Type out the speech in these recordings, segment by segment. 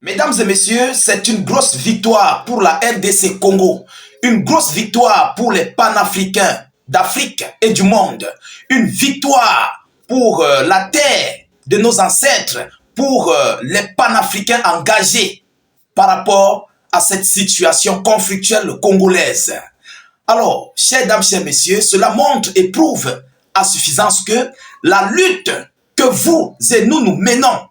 Mesdames et messieurs, c'est une grosse victoire pour la RDC Congo, une grosse victoire pour les panafricains d'Afrique et du monde, une victoire pour la terre de nos ancêtres, pour les panafricains engagés par rapport à cette situation conflictuelle congolaise. Alors, chers dames, chers messieurs, cela montre et prouve à suffisance que la lutte que vous et nous menons,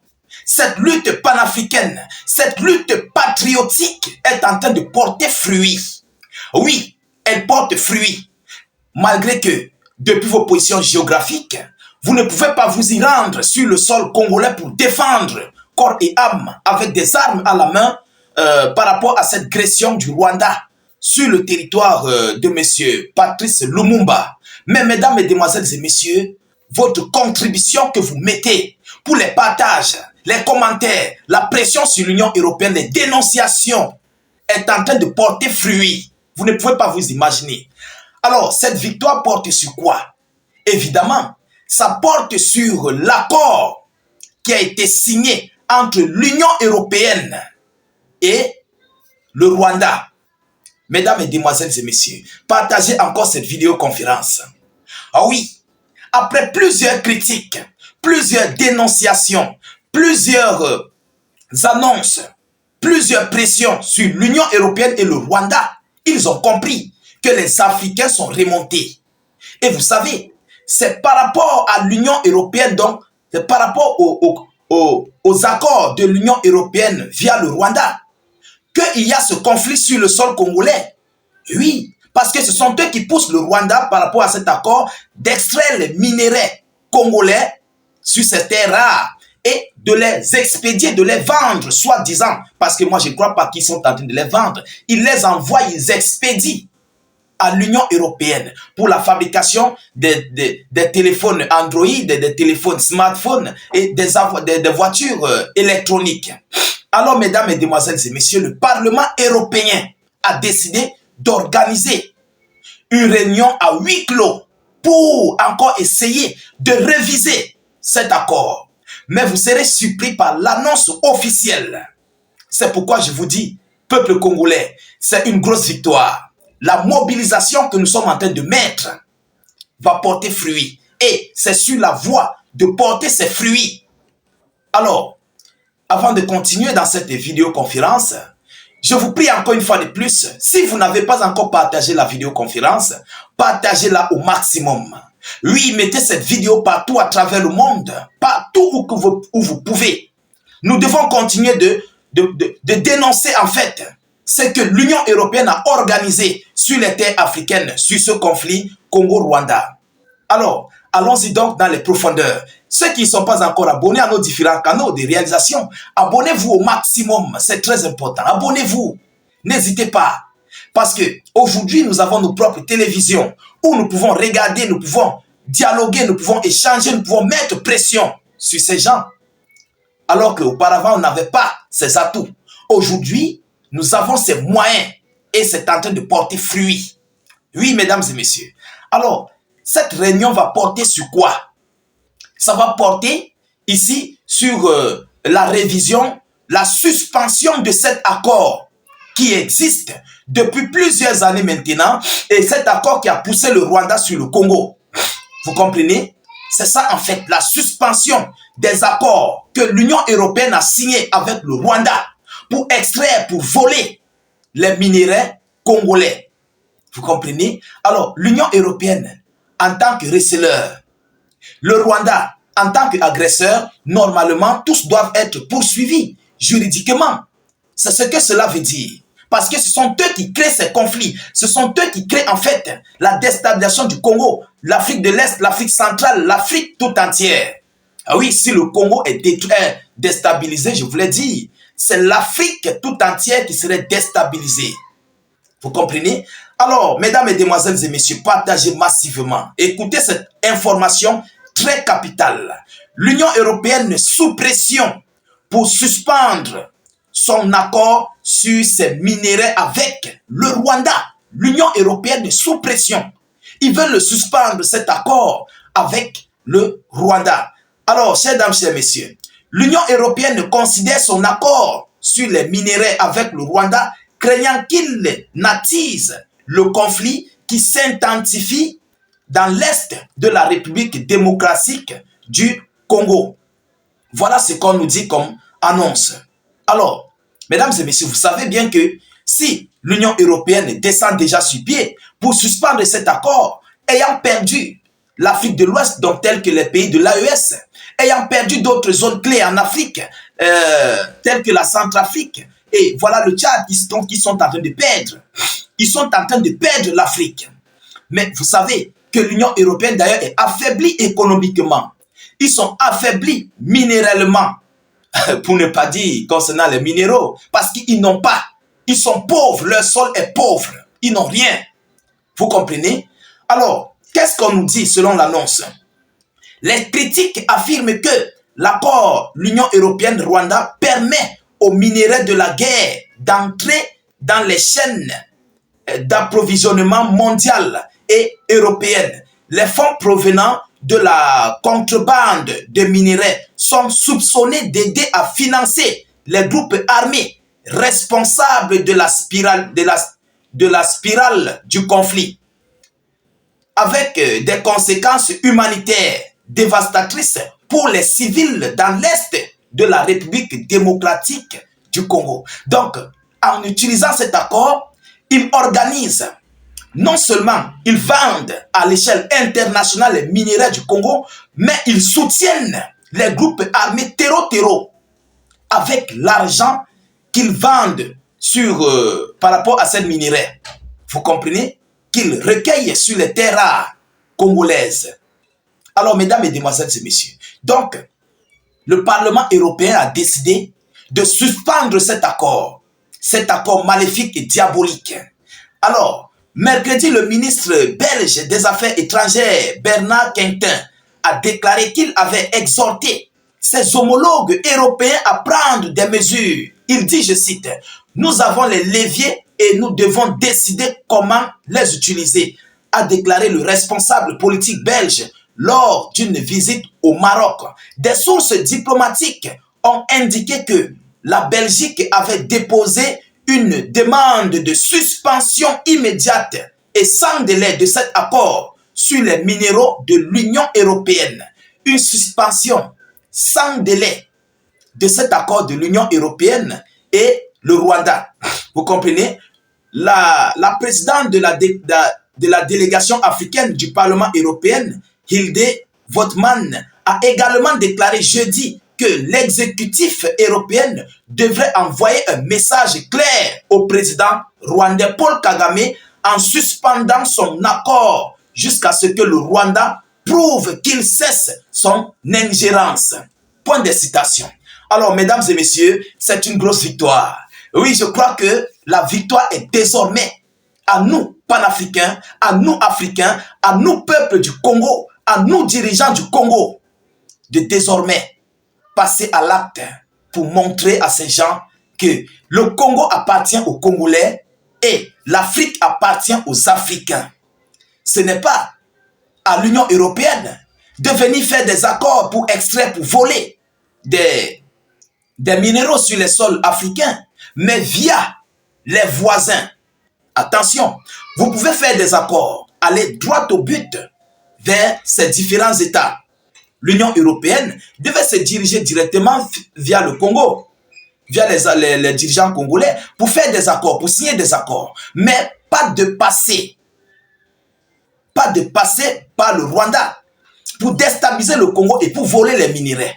cette lutte panafricaine, cette lutte patriotique est en train de porter fruit. Oui, elle porte fruit. Malgré que, depuis vos positions géographiques, vous ne pouvez pas vous y rendre sur le sol congolais pour défendre corps et âme avec des armes à la main par rapport à cette agression du Rwanda sur le territoire de M. Patrice Lumumba. Mais mesdames, mesdemoiselles et messieurs, votre contribution que vous mettez pour les partages, les commentaires, la pression sur l'Union européenne, les dénonciations est en train de porter fruit. Vous ne pouvez pas vous imaginer. Alors, cette victoire porte sur quoi? Évidemment, ça porte sur l'accord qui a été signé entre l'Union européenne et le Rwanda. Mesdames, mesdemoiselles et messieurs, partagez encore cette vidéoconférence. Ah oui, après plusieurs critiques, plusieurs dénonciations, plusieurs annonces, plusieurs pressions sur l'Union européenne et le Rwanda, ils ont compris que les Africains sont remontés. Et vous savez, c'est par rapport à l'Union européenne, donc, c'est par rapport aux accords de l'Union européenne via le Rwanda, qu'il y a ce conflit sur le sol congolais. Oui, parce que ce sont eux qui poussent le Rwanda par rapport à cet accord d'extraire les minéraux congolais sur ces terres rares et de les expédier, de les vendre, soi-disant, parce que moi je ne crois pas qu'ils sont en train de les vendre. Ils les envoient, ils expédient à l'Union européenne pour la fabrication des téléphones Android, des téléphones smartphones et des voitures électroniques. Alors, mesdames, mesdemoiselles et messieurs, le Parlement européen a décidé d'organiser une réunion à huis clos pour encore essayer de réviser cet accord. Mais vous serez surpris par l'annonce officielle. C'est pourquoi je vous dis, peuple congolais, c'est une grosse victoire. La mobilisation que nous sommes en train de mettre va porter fruit. Et c'est sur la voie de porter ses fruits. Alors, avant de continuer dans cette vidéoconférence, je vous prie encore une fois de plus, si vous n'avez pas encore partagé la vidéoconférence, partagez-la au maximum. Oui, mettez cette vidéo partout à travers le monde, partout où vous pouvez. Nous devons continuer de dénoncer en fait ce que l'Union européenne a organisé sur les terres africaines, sur ce conflit Congo-Rwanda. Alors, allons-y donc dans les profondeurs. Ceux qui ne sont pas encore abonnés à nos différents canaux de réalisation, abonnez-vous au maximum, c'est très important. Abonnez-vous, n'hésitez pas. Parce qu'aujourd'hui, nous avons nos propres télévisions où nous pouvons regarder, nous pouvons dialoguer, nous pouvons échanger, nous pouvons mettre pression sur ces gens. Alors qu'auparavant, on n'avait pas ces atouts. Aujourd'hui, nous avons ces moyens et c'est en train de porter fruit. Oui, mesdames et messieurs. Alors, cette réunion va porter sur quoi? Ça va porter ici sur la révision, la suspension de cet accord qui existe depuis plusieurs années maintenant et cet accord qui a poussé le Rwanda sur le Congo. Vous comprenez? C'est ça en fait, la suspension des accords que l'Union européenne a signés avec le Rwanda pour extraire, pour voler les minéraux congolais. Vous comprenez? Alors, l'Union européenne, en tant que receleur, le Rwanda, en tant qu'agresseur, normalement, tous doivent être poursuivis juridiquement. C'est ce que cela veut dire. Parce que ce sont eux qui créent ces conflits. Ce sont eux qui créent en fait la déstabilisation du Congo, l'Afrique de l'Est, l'Afrique centrale, l'Afrique tout entière. Ah oui, si le Congo est déstabilisé, je vous l'ai dit, c'est l'Afrique tout entière qui serait déstabilisée. Vous comprenez? Alors, mesdames, mesdemoiselles et messieurs, partagez massivement. Écoutez cette information très capitale. L'Union européenne est sous pression pour suspendre son accord sur ces minéraux avec le Rwanda. L'Union européenne est sous pression. Ils veulent le suspendre, cet accord avec le Rwanda. Alors, chers dames, chers messieurs, l'Union européenne considère son accord sur les minéraux avec le Rwanda, craignant qu'il n'attise le conflit qui s'intensifie dans l'est de la République démocratique du Congo. Voilà ce qu'on nous dit comme annonce. Alors, mesdames et messieurs, vous savez bien que si l'Union européenne descend déjà sur pied pour suspendre cet accord, ayant perdu l'Afrique de l'Ouest, donc tels que les pays de l'AES, ayant perdu d'autres zones clés en Afrique, telles que la Centrafrique, et voilà le Tchad, qui sont en train de perdre. Ils sont en train de perdre l'Afrique. Mais vous savez que l'Union européenne d'ailleurs est affaiblie économiquement. Ils sont affaiblis minéralement, pour ne pas dire concernant les minéraux, parce qu'ils n'ont pas. Ils sont pauvres, leur sol est pauvre. Ils n'ont rien. Vous comprenez? Alors, qu'est-ce qu'on nous dit selon l'annonce? Les critiques affirment que l'accord l'Union européenne-Rwanda permet aux minéraux de la guerre d'entrer dans les chaînes d'approvisionnement mondiales et européennes. Les fonds provenant de la contrebande de minéraux sont soupçonnés d'aider à financer les groupes armés responsables de la spirale du conflit, avec des conséquences humanitaires dévastatrices pour les civils dans l'est de la République démocratique du Congo. Donc, en utilisant cet accord, ils organisent, non seulement ils vendent à l'échelle internationale les minéraux du Congo, mais ils soutiennent les groupes armés terreau avec l'argent qu'ils vendent par rapport à ces minéraux. Vous comprenez? Qu'ils recueillent sur les terres rares congolaises. Alors, mesdames, et demoiselles et messieurs, donc, le Parlement européen a décidé de suspendre cet accord maléfique et diabolique. Alors, mercredi, le ministre belge des Affaires étrangères, Bernard Quentin, a déclaré qu'il avait exhorté ses homologues européens à prendre des mesures. Il dit, je cite, « Nous avons les leviers et nous devons décider comment les utiliser », a déclaré le responsable politique belge lors d'une visite au Maroc. Des sources diplomatiques ont indiqué que la Belgique avait déposé une demande de suspension immédiate et sans délai de cet accord sur les minéraux de l'Union européenne. Une suspension sans délai de cet accord de l'Union européenne et le Rwanda. Vous comprenez? La présidente de la délégation africaine du Parlement européen, Hilde Votman, a également déclaré jeudi que l'exécutif européen devrait envoyer un message clair au président rwandais Paul Kagame en suspendant son accord jusqu'à ce que le Rwanda prouve qu'il cesse son ingérence. Point de citation. Alors, mesdames et messieurs, c'est une grosse victoire. Oui, je crois que la victoire est désormais à nous, panafricains, à nous, africains, à nous, peuples du Congo, à nous, dirigeants du Congo, de désormais passer à l'acte pour montrer à ces gens que le Congo appartient aux Congolais et l'Afrique appartient aux Africains. Ce n'est pas à l'Union européenne de venir faire des accords pour extraire, pour voler des minéraux sur les sols africains, mais via les voisins. Attention, vous pouvez faire des accords, aller droit au but vers ces différents États. L'Union européenne devait se diriger directement via le Congo, via les dirigeants congolais, pour faire des accords, pour signer des accords. Mais pas de passer par le Rwanda pour déstabiliser le Congo et pour voler les minéraux.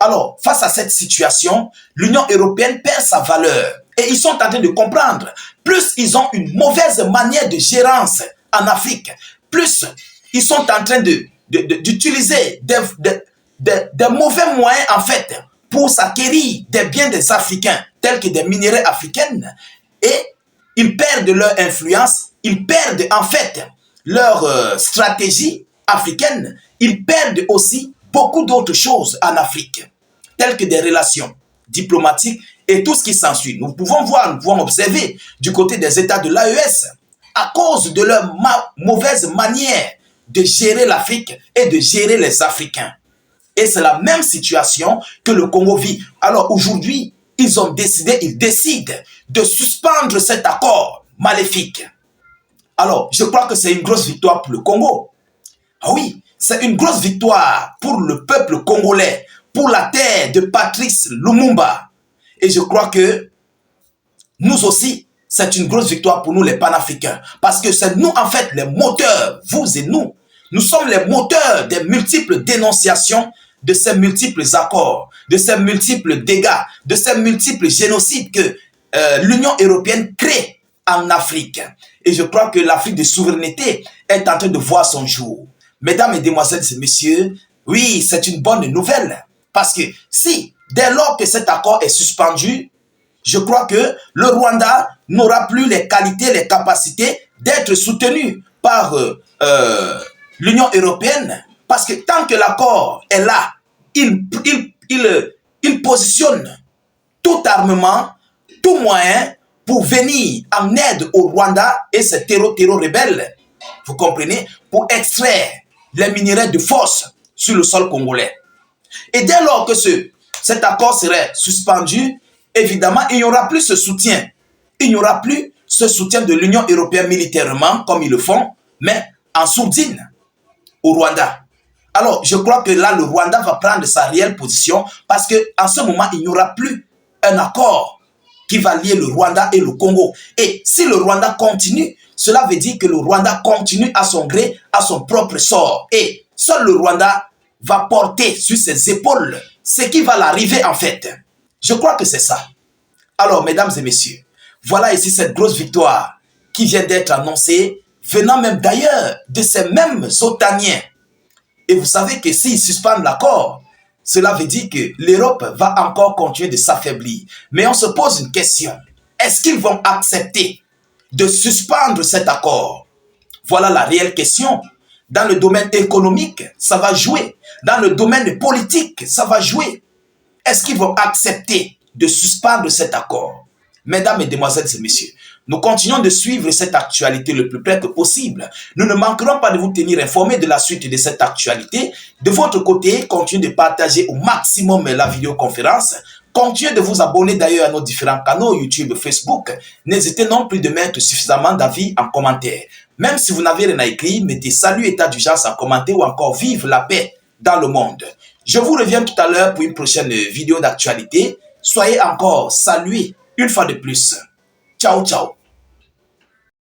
Alors, face à cette situation, l'Union européenne perd sa valeur. Et ils sont en train de comprendre. Plus ils ont une mauvaise manière de gérance en Afrique, plus ils sont en train d'utiliser des mauvais moyens, en fait, pour s'acquérir des biens des Africains, tels que des minéraux africains. Et ils perdent leur influence, ils perdent, en fait, leur stratégie africaine. Ils perdent aussi beaucoup d'autres choses en Afrique, telles que des relations diplomatiques et tout ce qui s'ensuit. Nous pouvons voir, nous pouvons observer du côté des États de l'AES, à cause de leur mauvaise manière de gérer l'Afrique et de gérer les Africains. Et c'est la même situation que le Congo vit. Alors aujourd'hui, ils décident de suspendre cet accord maléfique. Alors, je crois que c'est une grosse victoire pour le Congo. Ah oui, c'est une grosse victoire pour le peuple congolais, pour la terre de Patrice Lumumba. Et je crois que nous aussi, c'est une grosse victoire pour nous les panafricains. Parce que c'est nous, en fait, les moteurs, vous et nous. Nous sommes les moteurs des multiples dénonciations de ces multiples accords, de ces multiples dégâts, de ces multiples génocides que l'Union européenne crée en Afrique. Et je crois que l'Afrique de souveraineté est en train de voir son jour. Mesdames et demoiselles et messieurs, oui, c'est une bonne nouvelle. Parce que si, dès lors que cet accord est suspendu, je crois que le Rwanda n'aura plus les qualités, les capacités d'être soutenu par l'Union européenne. Parce que tant que l'accord est là, il positionne tout armement, tout moyen pour venir en aide au Rwanda et ses terreaux rebelles, vous comprenez, pour extraire les minerais de force sur le sol congolais. Et dès lors que cet accord serait suspendu, évidemment, il n'y aura plus ce soutien. Il n'y aura plus ce soutien de l'Union européenne militairement, comme ils le font, mais en sourdine au Rwanda. Alors, je crois que là, le Rwanda va prendre sa réelle position parce qu'en ce moment, il n'y aura plus un accord qui va lier le Rwanda et le Congo. Et si le Rwanda continue, cela veut dire que le Rwanda continue à son gré, à son propre sort. Et seul le Rwanda va porter sur ses épaules ce qui va l'arriver en fait. Je crois que c'est ça. Alors, mesdames et messieurs, voilà ici cette grosse victoire qui vient d'être annoncée, venant même d'ailleurs de ces mêmes Otaniens. Et vous savez que s'ils suspendent l'accord, cela veut dire que l'Europe va encore continuer de s'affaiblir. Mais on se pose une question. Est-ce qu'ils vont accepter de suspendre cet accord? Voilà la réelle question. Dans le domaine économique, ça va jouer. Dans le domaine politique, ça va jouer. Est-ce qu'ils vont accepter de suspendre cet accord? Mesdames, Mesdemoiselles et Messieurs, nous continuons de suivre cette actualité le plus près que possible. Nous ne manquerons pas de vous tenir informés de la suite de cette actualité. De votre côté, continuez de partager au maximum la vidéoconférence. Continuez de vous abonner d'ailleurs à nos différents canaux YouTube, Facebook. N'hésitez non plus de mettre suffisamment d'avis en commentaire. Même si vous n'avez rien à écrire, mettez salut, état d'urgence en commentaire ou encore vive la paix dans le monde. Je vous reviens tout à l'heure pour une prochaine vidéo d'actualité. Soyez encore salués une fois de plus. Ciao, ciao.